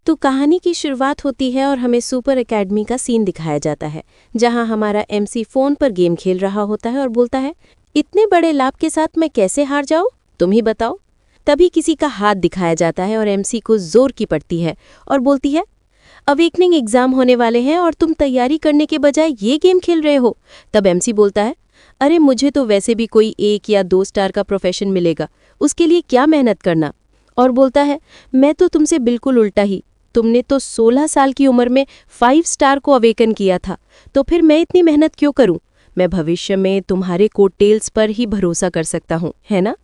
तो कहानी की शुरुआत होती है और हमें सुपर एकेडमी का सीन दिखाया जाता है, जहां हमारा एमसी फोन पर गेम खेल रहा होता है और बोलता है, इतने बड़े लाभ के साथ मैं कैसे हार जाऊं, तुम ही बताओ। तभी किसी का हाथ दिखाया जाता है और एमसी को जोर की पड़ती है और बोलती है, अवेकनिंग एग्जाम होने वाले हैं और तुम तैयारी करने के बजाय ये गेम खेल रहे हो। तब एमसी बोलता है, अरे मुझे तो वैसे भी कोई 1 या 2 स्टार का प्रोफेशन मिलेगा, उसके लिए क्या मेहनत करना। और बोलता है, मैं तो तुमसे बिल्कुल उल्टा ही, तुमने तो 16 साल की उम्र में 5 स्टार को अवेकन किया था, तो फिर मैं इतनी मेहनत क्यों करूं। मैं भविष्य में तुम्हारे कोटेल्स पर ही भरोसा कर सकता हूं, है ना।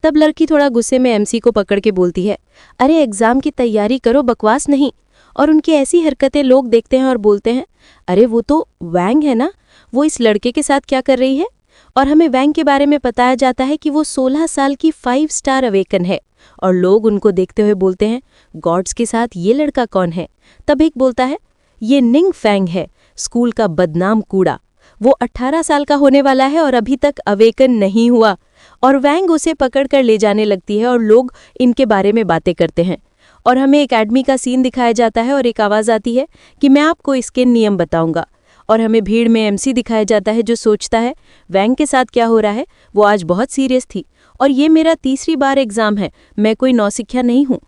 तब लड़की थोड़ा गुस्से में एमसी को पकड़ के बोलती है, अरे एग्जाम की तैयारी करो, बकवास नहीं। और उनकी ऐसी हरकतें लोग देखते हैं और बोलते हैं, अरे वो तो वैंग है ना, वो इस लड़के के साथ क्या कर रही है। और हमें वैंग के बारे में बताया जाता है कि वो 16 साल की 5 स्टार अवेकन है और लोग उनको देखते हुए बोलते हैं, गॉड्स के साथ ये लड़का कौन है। तब एक बोलता है, ये निंग फैंग है, स्कूल का बदनाम कूड़ा। वो 18 साल का होने वाला है और अभी तक अवेकन नहीं हुआ। और वैंग उसे पकड़कर ले जाने लगती है और लोग इनके बारे में बातें करते हैं। और हमें एकेडमी का सीन दिखाया जाता है और एक आवाज़ आती है कि मैं आपको इसके नियम बताऊंगा। और हमें भीड़ में एमसी दिखाया जाता है जो सोचता है, वैंग के साथ क्या हो रहा है, वो आज बहुत सीरियस थी और ये मेरा तीसरी बार एग्ज़ाम है, मैं कोई नौसिखिया नहीं हूँ।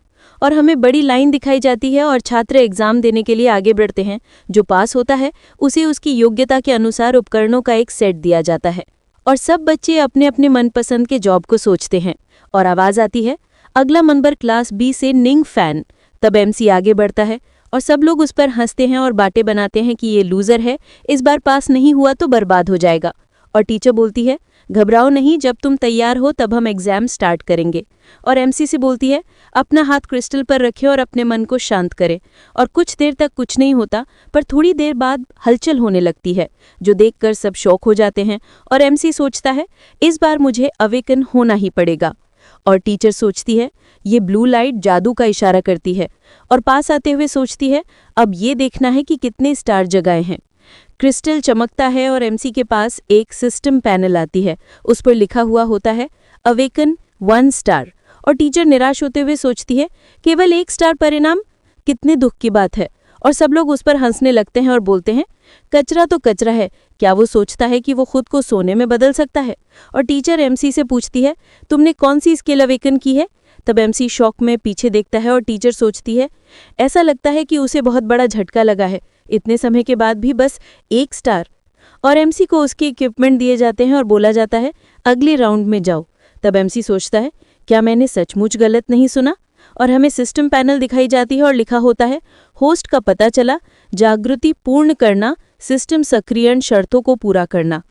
और हमें बड़ी लाइन दिखाई जाती है और छात्र एग्ज़ाम देने के लिए आगे बढ़ते हैं। जो पास होता है उसे उसकी योग्यता के अनुसार उपकरणों का एक सेट दिया जाता है और सब बच्चे अपने अपने मनपसंद के जॉब को सोचते हैं। और आवाज़ आती है, अगला नंबर क्लास बी से निंग फैन। तब एमसी आगे बढ़ता है और सब लोग उस पर हंसते हैं और बातें बनाते हैं कि ये लूज़र है, इस बार पास नहीं हुआ तो बर्बाद हो जाएगा। और टीचर बोलती है, घबराओ नहीं, जब तुम तैयार हो तब हम एग्ज़ाम स्टार्ट करेंगे। और एमसी से बोलती है, अपना हाथ क्रिस्टल पर रखें और अपने मन को शांत करें। और कुछ देर तक कुछ नहीं होता, पर थोड़ी देर बाद हलचल होने लगती है, जो देखकर सब शॉक हो जाते हैं। और एमसी सोचता है, इस बार मुझे अवेकन होना ही पड़ेगा। और टीचर सोचती है, ये ब्लू लाइट जादू का इशारा करती है। और पास आते हुए सोचती है, अब ये देखना है कि कितने स्टार जगाए हैं। क्रिस्टल चमकता है और एमसी के पास एक सिस्टम पैनल आती है, उस पर लिखा हुआ होता है, अवेकन 1 स्टार। और टीचर निराश होते हुए सोचती है, केवल 1 स्टार परिणाम, कितने दुख की बात है। और सब लोग उस पर हंसने लगते हैं और बोलते हैं, कचरा तो कचरा है, क्या वो सोचता है कि वो खुद को सोने में बदल सकता है। और टीचर एमसी से पूछती है, तुमने कौन सी स्किल अवेकन की है। तब एमसी शॉक में पीछे देखता है और टीचर सोचती है, ऐसा लगता है कि उसे बहुत बड़ा झटका लगा है, इतने समय के बाद भी बस 1 स्टार। और एमसी को उसके इक्विपमेंट दिए जाते हैं और बोला जाता है, अगले राउंड में जाओ। तब एमसी सोचता है, क्या मैंने सचमुच गलत नहीं सुना। और हमें सिस्टम पैनल दिखाई जाती है और लिखा होता है, होस्ट का पता चला, जागृति पूर्ण करना, सिस्टम सक्रियण शर्तों को पूरा करना।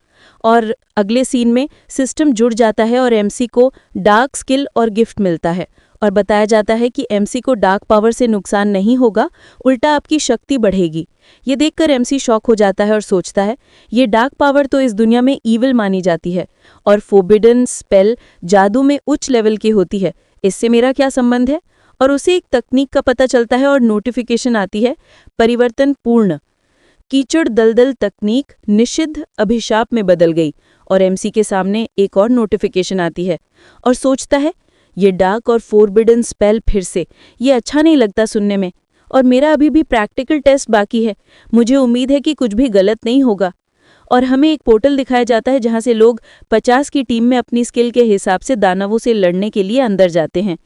और अगले सीन में सिस्टम जुड़ जाता है और एमसी को डार्क स्किल और गिफ्ट मिलता है और बताया जाता है कि एमसी को डार्क पावर से नुकसान नहीं होगा, उल्टा आपकी शक्ति बढ़ेगी। ये देखकर एमसी शॉक हो जाता है और सोचता है, ये डार्क पावर तो इस दुनिया में ईविल मानी जाती है और फोरबिडन स्पेल जादू में उच्च लेवल की होती है, इससे मेरा क्या संबंध है। और उसे एक तकनीक का पता चलता है और नोटिफिकेशन आती है, परिवर्तन पूर्ण, कीचड़ दलदल तकनीक निषिद्ध अभिशाप में बदल गई। और एमसी के सामने एक और नोटिफिकेशन आती है और सोचता है, ये डार्क और फोरबिडन स्पेल फिर से, ये अच्छा नहीं लगता सुनने में। और मेरा अभी भी प्रैक्टिकल टेस्ट बाकी है, मुझे उम्मीद है कि कुछ भी गलत नहीं होगा। और हमें एक पोर्टल दिखाया जाता है जहां से लोग 50 की टीम में अपनी स्किल के हिसाब से दानवों से लड़ने के लिए अंदर जाते हैं।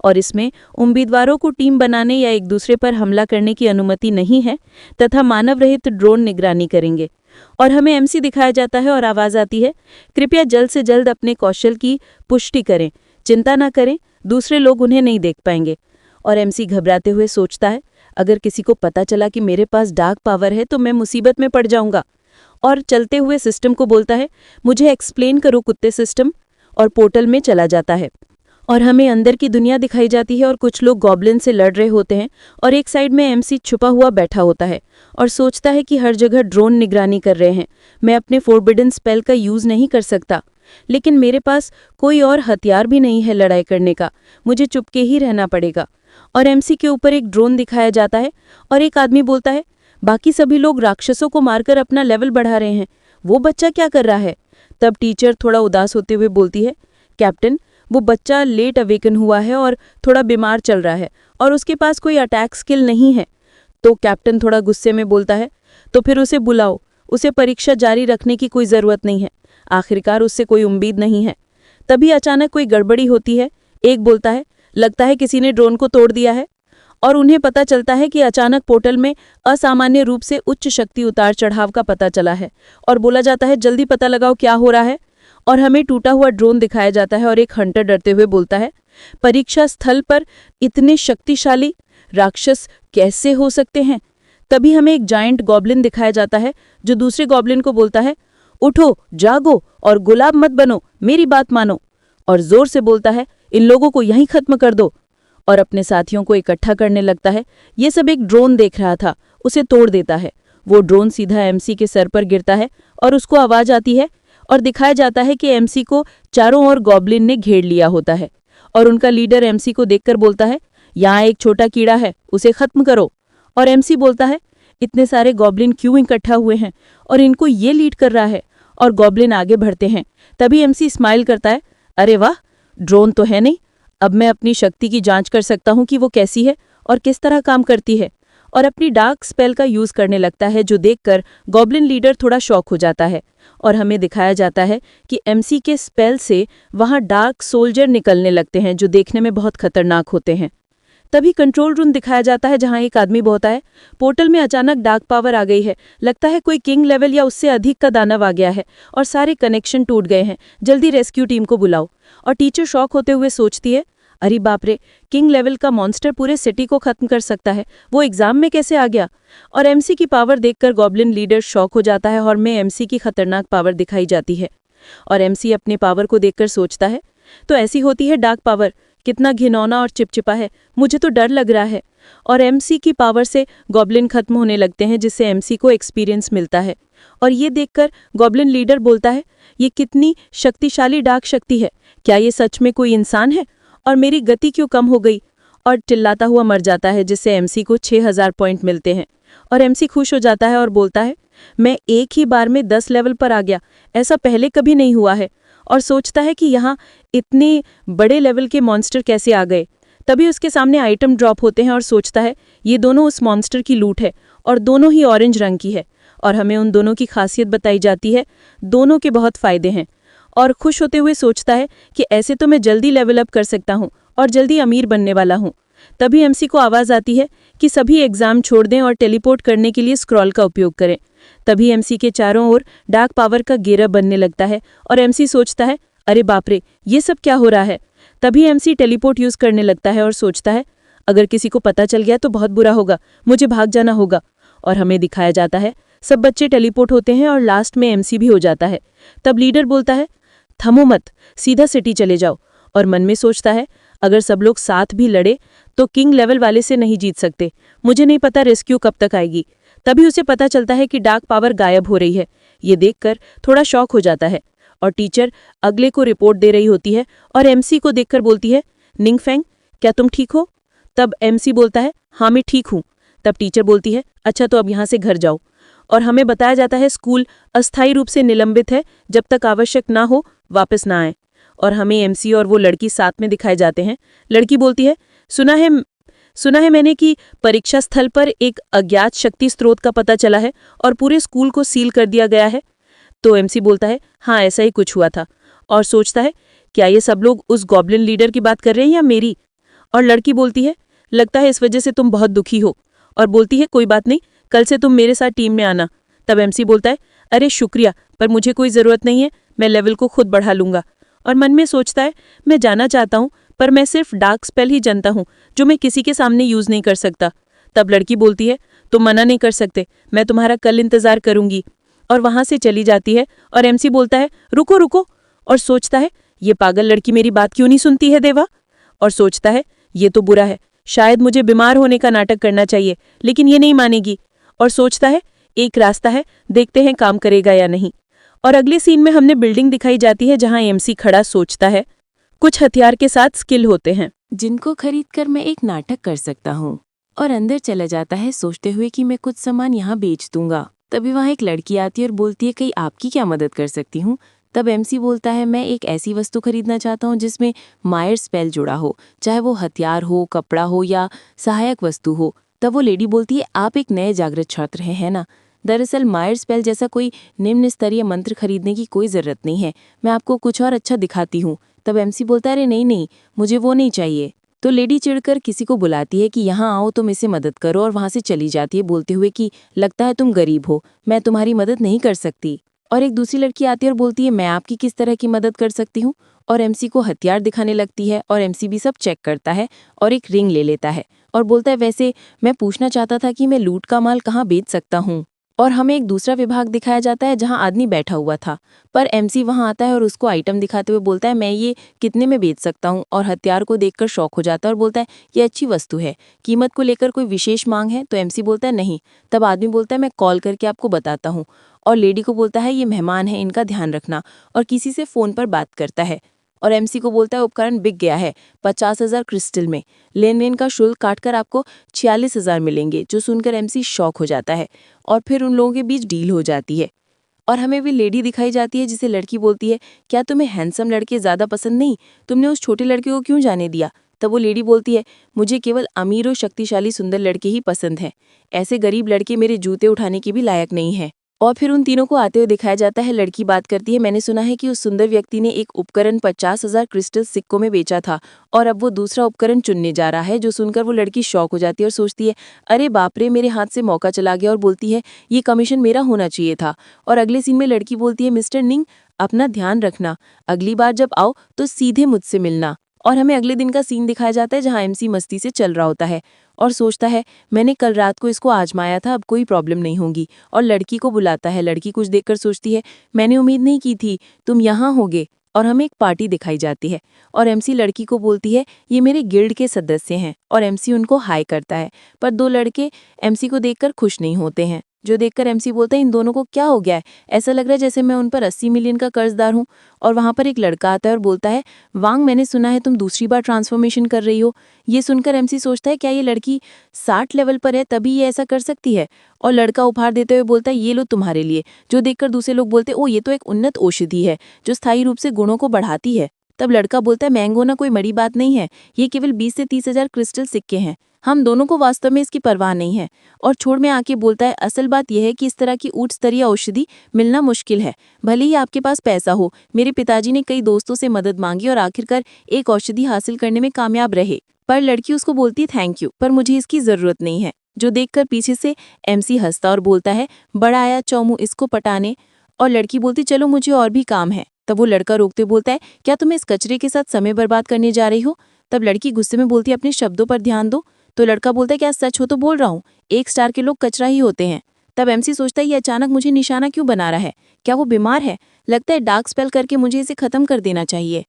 और इसमें उम्मीदवारों को टीम बनाने या एक दूसरे पर हमला करने की अनुमति नहीं है तथा मानव रहित ड्रोन निगरानी करेंगे। और हमें एमसी दिखाया जाता है और आवाज़ आती है, कृपया जल्द से जल्द अपने कौशल की पुष्टि करें, चिंता न करें, दूसरे लोग उन्हें नहीं देख पाएंगे। और एमसी घबराते हुए सोचता है, अगर किसी को पता चला कि मेरे पास डार्क पावर है तो मैं मुसीबत में पड़ जाऊंगा। और चलते हुए सिस्टम को बोलता है, मुझे एक्सप्लेन करो कुत्ते सिस्टम। और पोर्टल में चला जाता है और हमें अंदर की दुनिया दिखाई जाती है और कुछ लोग गॉब्लिन से लड़ रहे होते हैं और एक साइड में एमसी छुपा हुआ बैठा होता है और सोचता है कि हर जगह ड्रोन निगरानी कर रहे हैं, मैं अपने फोरबिडन स्पेल का यूज़ नहीं कर सकता, लेकिन मेरे पास कोई और हथियार भी नहीं है लड़ाई करने का, मुझे चुपके ही रहना पड़ेगा। और एमसी के ऊपर एक ड्रोन दिखाया जाता है और एक आदमी बोलता है, बाकी सभी लोग राक्षसों को मारकर अपना लेवल बढ़ा रहे हैं, वो बच्चा क्या कर रहा है। तब टीचर थोड़ा उदास होते हुए बोलती है, कैप्टन, वो बच्चा लेट अवेकन हुआ है और थोड़ा बीमार चल रहा है और उसके पास कोई अटैक स्किल नहीं है। तो कैप्टन थोड़ा गुस्से में बोलता है, तो फिर उसे बुलाओ, उसे परीक्षा जारी रखने की कोई ज़रूरत नहीं है, आखिरकार उससे कोई उम्मीद नहीं है। तभी अचानक कोई गड़बड़ी होती है। एक बोलता है, लगता है किसी ने ड्रोन को तोड़ दिया है। और उन्हें पता चलता है कि अचानक पोर्टल में असामान्य रूप से उच्च शक्ति उतार चढ़ाव का पता चला है और बोला जाता है जल्दी पता लगाओ क्या हो रहा है। और हमें टूटा हुआ ड्रोन दिखाया जाता है और एक हंटर डरते हुए बोलता है, परीक्षा स्थल पर इतने शक्तिशाली राक्षस कैसे हो सकते हैं। तभी हमें एक जायंट गॉब्लिन दिखाया जाता है जो दूसरे गॉब्लिन को बोलता है, उठो, जागो और गुलाब मत बनो, मेरी बात मानो। और जोर से बोलता है, इन लोगों को यहीं खत्म कर दो। और अपने साथियों को इकट्ठा करने लगता है। ये सब एक ड्रोन देख रहा था, उसे तोड़ देता है। वो ड्रोन सीधा एमसी के सर पर गिरता है और उसको आवाज आती है और दिखाया जाता है कि एमसी को चारों ओर गॉब्लिन ने घेर लिया होता है। और उनका लीडर एमसी को देखकर बोलता है, यहाँ एक छोटा कीड़ा है, उसे खत्म करो। और एमसी बोलता है, इतने सारे गॉब्लिन क्यों इकट्ठा हुए हैं और इनको ये लीड कर रहा है। और गॉब्लिन आगे बढ़ते हैं। तभी एमसी स्माइल करता है, अरे वाह, ड्रोन तो है नहीं, अब मैं अपनी शक्ति की जांच कर सकता हूं कि वो कैसी है और किस तरह काम करती है। और अपनी डार्क स्पेल का यूज करने लगता है, जो देखकर गॉब्लिन लीडर थोड़ा शॉक हो जाता है। और हमें दिखाया जाता है कि एमसी के स्पेल से वहां डार्क सोल्जर निकलने लगते हैं जो देखने में बहुत खतरनाक होते हैं। तभी कंट्रोल रूम दिखाया जाता है जहां एक आदमी बोलता है, पोर्टल में अचानक डार्क पावर आ गई है, लगता है कोई किंग लेवल या उससे अधिक का दानव आ गया है और सारे कनेक्शन टूट गए हैं, जल्दी रेस्क्यू टीम को बुलाओ। और टीचर शॉक होते हुए सोचती है, अरे बाप रे, किंग लेवल का मॉन्स्टर पूरे सिटी को खत्म कर सकता है, वो एग्जाम में कैसे आ गया। और एमसी की पावर देखकर गॉब्लिन लीडर शॉक हो जाता है और में एमसी की खतरनाक पावर दिखाई जाती है। और एमसी अपने पावर को देखकर सोचता है, तो ऐसी होती है डार्क पावर, कितना घिनौना और चिपचिपा है, मुझे तो डर लग रहा है। और एमसी की पावर से गॉब्लिन खत्म होने लगते हैं, जिससे एमसी को एक्सपीरियंस मिलता है। और ये देखकर गॉब्लिन लीडर बोलता है, ये कितनी शक्तिशाली डार्क शक्ति है, क्या ये सच में कोई इंसान है और मेरी गति क्यों कम हो गई। और चिल्लाता हुआ मर जाता है, जिससे एमसी को 6000 पॉइंट मिलते हैं। और एमसी खुश हो जाता है और बोलता है, मैं एक ही बार में 10 लेवल पर आ गया, ऐसा पहले कभी नहीं हुआ है। और सोचता है कि यहाँ इतने बड़े लेवल के मॉन्स्टर कैसे आ गए। तभी उसके सामने आइटम ड्रॉप होते हैं और सोचता है ये दोनों उस मॉन्स्टर की लूट है और दोनों ही ऑरेंज रंग की है। और हमें उन दोनों की खासियत बताई जाती है, दोनों के बहुत फायदे हैं। और खुश होते हुए सोचता है कि ऐसे तो मैं जल्दी लेवल अप कर सकता हूँ और जल्दी अमीर बनने वाला हूँ। तभी एमसी को आवाज़ आती है कि सभी एग्जाम छोड़ दें और टेलीपोर्ट करने के लिए स्क्रॉल का उपयोग करें। तभी एमसी के चारों ओर डार्क पावर का घेरा बनने लगता है और एमसी सोचता है, अरे बाप रे, ये सब क्या हो रहा है। तभी एमसी टेलीपोर्ट यूज करने लगता है और सोचता है, अगर किसी को पता चल गया तो बहुत बुरा होगा, मुझे भाग जाना होगा। और हमें दिखाया जाता है सब बच्चे टेलीपोर्ट होते हैं और लास्ट में एमसी भी हो जाता है। तब लीडर बोलता है, थमो मत, सीधा सिटी चले जाओ। और मन में सोचता है, अगर सब लोग साथ भी लड़े तो किंग लेवल वाले से नहीं जीत सकते, मुझे नहीं पता रेस्क्यू कब तक आएगी। तभी उसे पता चलता है कि डार्क पावर गायब हो रही है। ये देखकर थोड़ा शॉक हो जाता है। और टीचर अगले को रिपोर्ट दे रही होती है और एमसी को देखकर बोलती है, निंगफेंग, क्या तुम ठीक हो। तब एमसी बोलता है, हाँ मैं ठीक हूँ। तब टीचर बोलती है, अच्छा तो अब यहाँ से घर जाओ। और हमें बताया जाता है स्कूल अस्थायी रूप से निलंबित है, जब तक आवश्यक ना हो वापस ना आए। और हमें एमसी और वो लड़की साथ में दिखाए जाते हैं। लड़की बोलती है, सुना है मैंने कि परीक्षा स्थल पर एक अज्ञात शक्ति स्रोत का पता चला है और पूरे स्कूल को सील कर दिया गया है। तो एमसी बोलता है, हाँ ऐसा ही कुछ हुआ था। और सोचता है, क्या ये सब लोग उस गॉब्लिन लीडर की बात कर रहे हैं या मेरी। और लड़की बोलती है, लगता है इस वजह से तुम बहुत दुखी हो। और बोलती है, कोई बात नहीं, कल से तुम मेरे साथ टीम में आना। तब एमसी बोलता है, अरे शुक्रिया, पर मुझे कोई ज़रूरत नहीं है, मैं लेवल को खुद बढ़ा लूंगा। और मन में सोचता है, मैं जाना चाहता हूँ, पर मैं सिर्फ डार्क स्पेल ही जानता हूँ जो मैं किसी के सामने यूज़ नहीं कर सकता। तब लड़की बोलती है, तुम मना नहीं कर सकते, मैं तुम्हारा कल इंतज़ार करूंगी। और वहां से चली जाती है। और एमसी बोलता है, रुको रुको। और सोचता है, ये पागल लड़की मेरी बात क्यों नहीं सुनती है देवा। और सोचता है, ये तो बुरा है, शायद मुझे बीमार होने का नाटक करना चाहिए, लेकिन ये नहीं मानेगी। और सोचता है, एक रास्ता है, देखते हैं काम करेगा या नहीं। और अगले सीन में हमने बिल्डिंग दिखाई जाती है जहां एमसी खड़ा सोचता है। कुछ हथियार के साथ स्किल होते हैं जिनको खरीदकर मैं एक नाटक कर सकता हूँ। और अंदर चला जाता है सोचते हुए कि मैं कुछ सामान यहाँ बेच दूंगा। तभी वहाँ एक लड़की आती है और बोलती है, कहीं आपकी क्या मदद कर सकती हूँ। तब एमसी बोलता है मैं एक ऐसी वस्तु खरीदना चाहता हूँ जिसमें मायर स्पेल जुड़ा हो, चाहे वो हथियार हो, कपड़ा हो या सहायक वस्तु हो। तब वो लेडी बोलती है आप एक नए जागृत छात्र हैं, है ना? दरअसल मायर स्पेल जैसा कोई निम्न स्तरीय मंत्र खरीदने की कोई ज़रूरत नहीं है, मैं आपको कुछ और अच्छा दिखाती हूँ। तब एमसी बोलता है अरे नहीं नहीं, मुझे वो नहीं चाहिए। तो लेडी चिढ़कर किसी को बुलाती है कि यहाँ आओ, तुम इसे मदद करो, और वहाँ से चली जाती है बोलते हुए कि लगता है तुम गरीब हो, मैं तुम्हारी मदद नहीं कर सकती। और एक दूसरी लड़की आती है और बोलती है मैं आपकी किस तरह की मदद कर सकती हूँ, और एमसी को हथियार दिखाने लगती है और एमसी भी सब चेक करता है और एक रिंग ले लेता है और बोलता है वैसे मैं पूछना चाहता था कि मैं लूट का माल कहाँ बेच सकता हूँ। और हमें एक दूसरा विभाग दिखाया जाता है जहाँ आदमी बैठा हुआ था, पर एमसी वहाँ आता है और उसको आइटम दिखाते हुए बोलता है मैं ये कितने में बेच सकता हूँ, और हथियार को देखकर शौक हो जाता है और बोलता है ये अच्छी वस्तु है, कीमत को लेकर कोई विशेष मांग है? तो एमसी बोलता है नहीं। तब आदमी बोलता है मैं कॉल करके आपको बताता हूँ, और लेडी को बोलता है ये मेहमान है, इनका ध्यान रखना, और किसी से फ़ोन पर बात करता है। और एमसी को बोलता है उपकरण बिक गया है 50,000 क्रिस्टल में, लेन देन का शुल्क काटकर आपको 46,000 मिलेंगे। जो सुनकर एमसी शॉक हो जाता है और फिर उन लोगों के बीच डील हो जाती है। और हमें भी लेडी दिखाई जाती है जिसे लड़की बोलती है क्या तुम्हें हैंडसम लड़के ज़्यादा पसंद नहीं, तुमने उस छोटे लड़के को क्यों जाने दिया? तब वो लेडी बोलती है मुझे केवल अमीर और शक्तिशाली सुंदर लड़के ही पसंद हैं, ऐसे गरीब लड़के मेरे जूते उठाने के भी लायक नहीं हैं। और फिर उन तीनों को आते हुए दिखाया जाता है। लड़की बात करती है मैंने सुना है कि उस सुंदर व्यक्ति ने एक उपकरण 50,000 क्रिस्टल सिक्कों में बेचा था और अब वो दूसरा उपकरण चुनने जा रहा है। जो सुनकर वो लड़की शॉक हो जाती है और सोचती है अरे बाप रे, मेरे हाथ से मौका चला गया, और बोलती है ये कमीशन मेरा होना चाहिए था। और अगले सीन में लड़की बोलती है मिस्टर निंग, अपना ध्यान रखना, अगली बार जब आओ तो सीधे मुझसे मिलना। और हमें अगले दिन का सीन दिखाया जाता है जहाँ एमसी मस्ती से चल रहा होता है और सोचता है मैंने कल रात को इसको आजमाया था, अब कोई प्रॉब्लम नहीं होगी, और लड़की को बुलाता है। लड़की कुछ देखकर सोचती है मैंने उम्मीद नहीं की थी तुम यहाँ होगे। और हमें एक पार्टी दिखाई जाती है और एमसी लड़की को बोलती है ये मेरे गिल्ड के सदस्य हैं, और एमसी उनको हाय करता है। पर दो लड़के एमसी को देखकर खुश नहीं होते हैं, जो देखकर एमसी बोलता है इन दोनों को क्या हो गया है, ऐसा लग रहा है जैसे मैं उन पर 80 मिलियन का कर्जदार हूँ। और वहाँ पर एक लड़का आता है और बोलता है वांग, मैंने सुना है तुम दूसरी बार ट्रांसफॉर्मेशन कर रही हो। ये सुनकर एमसी सोचता है क्या ये लड़की 60 लेवल पर है तभी ये ऐसा कर सकती है, और लड़का उपहार देते हुए बोलता है ये लो तुम्हारे लिए। जो देखकर दूसरे लोग बोलते ओ ये तो एक उन्नत औषधि है जो स्थायी रूप से गुणों को बढ़ाती है। तब लड़का बोलता है मैंगो ना कोई बड़ी बात नहीं है, ये केवल 20 से 30,000 क्रिस्टल सिक्के हैं, हम दोनों को वास्तव में इसकी परवाह नहीं है। और छोड़ में आके बोलता है असल बात यह है कि इस तरह की उच्च स्तरीय औषधि मिलना मुश्किल है, भले ही आपके पास पैसा हो। मेरे पिताजी ने कई दोस्तों से मदद मांगी और आखिरकार एक औषधि हासिल करने में कामयाब रहे। पर लड़की उसको बोलती है थैंक यू, पर मुझे इसकी जरूरत नहीं है। जो देखकर पीछे से एमसी हंसता और बोलता है बड़ा आया चौमू इसको पटाने। और लड़की बोलती चलो मुझे और भी काम है। तब वो लड़का रोकते बोलता है क्या तुम इस कचरे के साथ समय बर्बाद करने जा रही हो? तब लड़की गुस्से में बोलती है अपने शब्दों पर ध्यान दो। तो लड़का बोलता है क्या सच हो तो बोल रहा हूँ, 1 स्टार के लोग कचरा ही होते हैं। तब एमसी सोचता है ये अचानक मुझे निशाना क्यों बना रहा है, क्या वो बीमार है? लगता है डार्क स्पेल करके मुझे इसे खत्म कर देना चाहिए।